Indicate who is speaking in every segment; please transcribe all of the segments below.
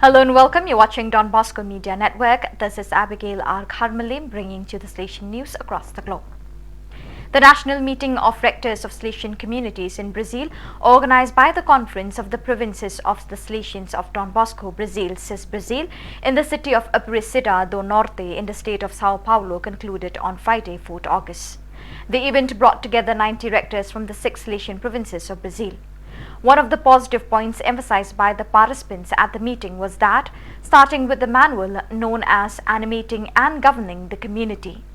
Speaker 1: Hello and welcome. You're watching Don Bosco Media Network. This is Abigail R. Carmelim bringing to the Salesian news across the globe. The National Meeting of Rectors of Salesian Communities in Brazil, organized by the Conference of the Provinces of the Salesians of Don Bosco, Brazil, CIS Brazil, in the city of Aparecida do Norte in the state of Sao Paulo, concluded on Friday, 4th August. The event brought together 90 rectors from the 6 Salesian provinces of Brazil. One of the positive points emphasized by the participants at the meeting was that, starting with the manual known as Animating and Governing the Community,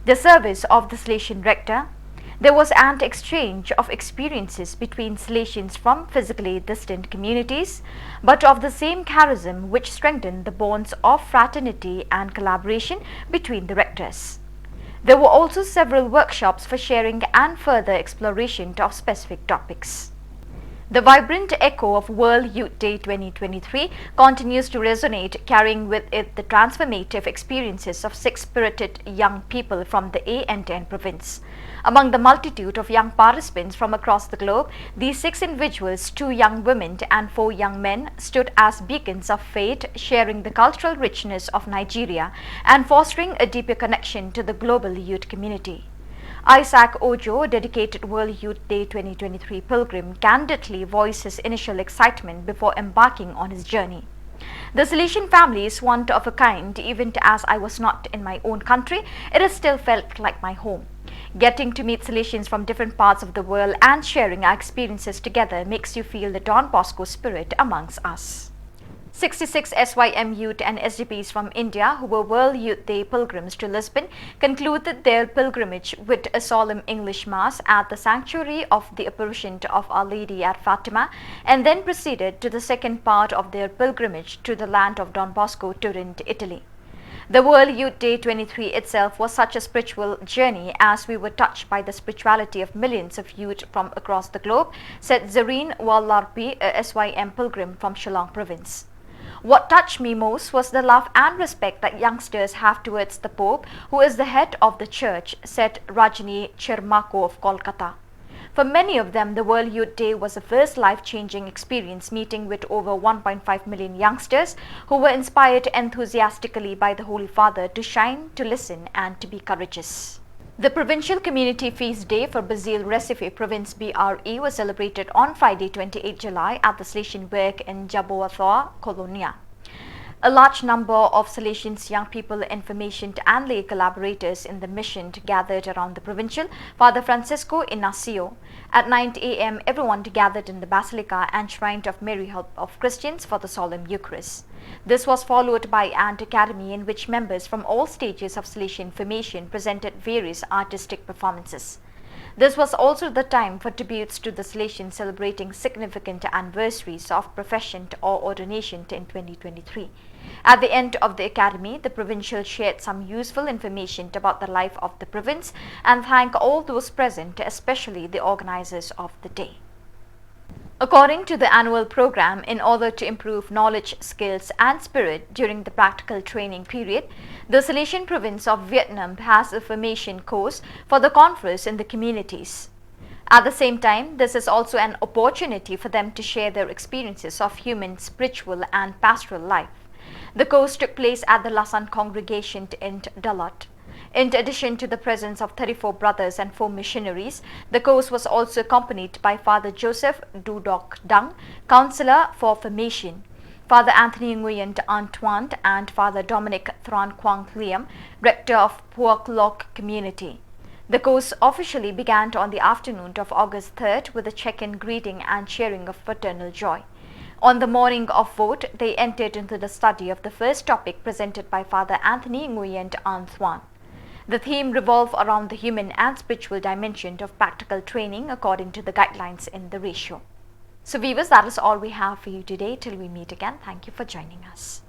Speaker 1: the service of the Salesian rector, there was an exchange of experiences between Salesians from physically distant communities, but of the same charism which strengthened the bonds of fraternity and collaboration between the rectors. There were also several workshops for sharing and further exploration of specific topics. The vibrant echo of World Youth Day 2023 continues to resonate, carrying with it the transformative experiences of 6 spirited young people from the ANTN province. Among the multitude of young participants from across the globe, these 6 individuals, 2 young women and 4 young men, stood as beacons of faith, sharing the cultural richness of Nigeria and fostering a deeper connection to the global youth community. Isaac Ojo, dedicated World Youth Day 2023 pilgrim, candidly voiced his initial excitement before embarking on his journey. The Salesian family is one of a kind. Even as I was not in my own country, it has still felt like my home. Getting to meet Salesians from different parts of the world and sharing our experiences together makes you feel the Don Bosco spirit amongst us. 66 SYM youth and SGPs from India who were World Youth Day pilgrims to Lisbon concluded their pilgrimage with a solemn English Mass at the sanctuary of the Apparition of Our Lady at Fatima, and then proceeded to the second part of their pilgrimage to the land of Don Bosco, Turin, Italy. The World Youth Day 23 itself was such a spiritual journey as we were touched by the spirituality of millions of youth from across the globe, said Zareen Wallarpi, a SYM pilgrim from Shillong province. What touched me most was the love and respect that youngsters have towards the Pope, who is the head of the church, said Rajni Chermako of Kolkata. For many of them, the World Youth Day was the first life-changing experience, meeting with over 1.5 million youngsters who were inspired enthusiastically by the Holy Father to shine, to listen and to be courageous. The Provincial Community Feast Day for Brazil Recife Province BRE was celebrated on Friday 28 July at the Salesian Work in Jaboatão, Colonia. A large number of Salesians, young people, information and lay collaborators in the mission gathered around the provincial Father Francisco Inácio. At 9 a.m., everyone gathered in the Basilica and Shrine of Mary Help of Christians for the Solemn Eucharist. This was followed by an academy in which members from all stages of Salesian formation presented various artistic performances. This was also the time for tributes to the Salesians celebrating significant anniversaries of profession or ordination in 2023. At the end of the academy, the provincial shared some useful information about the life of the province and thanked all those present, especially the organizers of the day. According to the annual program, in order to improve knowledge, skills and spirit during the practical training period, the Salesian province of Vietnam has a formation course for the conference in the communities. At the same time, this is also an opportunity for them to share their experiences of human, spiritual and pastoral life. The course took place at the Lasan congregation in Dalat. In addition to the presence of 34 brothers and 4 missionaries, the course was also accompanied by Father Joseph Dudok Dang, Counselor for Formation, Father Anthony Nguyen Antoine and Father Dominic Thran Quang Liam, Rector of Puak Lok Community. The course officially began on the afternoon of August 3rd with a check-in greeting and sharing of fraternal joy. On the morning of vote, they entered into the study of the first topic presented by Father Anthony Nguyen Antoine. The theme revolved around the human and spiritual dimension of practical training according to the guidelines in the ratio. So viewers, that is all we have for you today. Till we meet again, thank you for joining us.